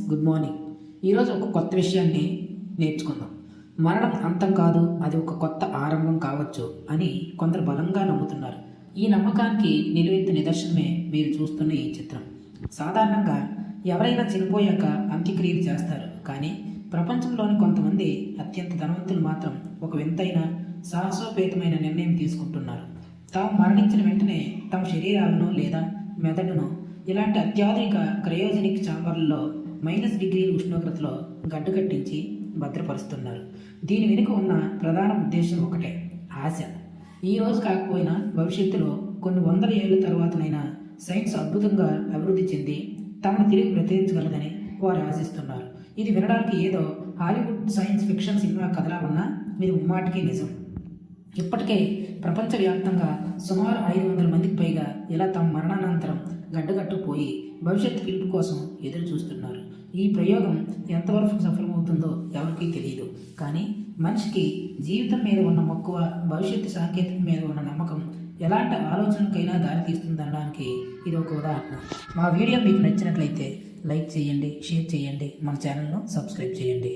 Good morning. ఈరోజు ఒక కొత్త విషయాన్ని నేర్చుకుందాం. మరణం అంతం కాదు, అది ఒక కొత్త ఆరంభం కావచ్చు అని కొందరు బలంగా నమ్ముతున్నారు. ఈ నమ్మకానికి నిలువెత్తు నిదర్శనమే మీరు చూస్తున్న ఈ చిత్రం. సాధారణంగా ఎవరైనా చనిపోయాక అంత్యక్రియలు చేస్తారు, కానీ ప్రపంచంలోని కొంతమంది అత్యంత ధనవంతులు మాత్రం ఒక వింతైన సాహసోపేతమైన నిర్ణయం తీసుకుంటున్నారు. తాము మరణించిన వెంటనే తమ శరీరాలను లేదా మెదడును ఇలాంటి అత్యాధునిక క్రయోజనిక్ ఛాంబర్లలో -డిగ్రీల ఉష్ణోగ్రతలో గడ్డకట్టించి భద్రపరుస్తున్నారు. దీని వెనుక ఉన్న ప్రధాన ఉద్దేశం ఒకటే, ఆశ. ఈ రోజు కాకపోయినా భవిష్యత్తులో కొన్ని వందల ఏళ్ల తర్వాతనైనా సైన్స్ అద్భుతంగా అభివృద్ధి చెంది తమను తిరిగి బ్రతికించగలదని వారు ఆశిస్తున్నారు. ఇది వినడానికి ఏదో హాలీవుడ్ సైన్స్ ఫిక్షన్ సినిమా కథలా ఉన్నా ఇది ముమ్మాటికి నిజం. ఇప్పటికే ప్రపంచవ్యాప్తంగా సుమారు 500 మందికి పైగా ఇలా తమ మరణానంతరం గడ్డగట్టుకుపోయి భవిష్యత్తు పిలుపు కోసం ఎదురు చూస్తున్నారు. ఈ ప్రయోగం ఎంతవరకు సఫలమవుతుందో ఎవరికీ తెలియదు, కానీ మనిషికి జీవితం మీద ఉన్న మక్కువ, భవిష్యత్తు సాంకేతికత మీద ఉన్న నమ్మకం ఎలాంటి ఆలోచనకైనా దారితీస్తుందనడానికి ఇది ఒక ఉదాహరణ. మా వీడియో మీకు నచ్చినట్లయితే లైక్ చేయండి, షేర్ చేయండి, మన ఛానల్ను సబ్స్క్రైబ్ చేయండి.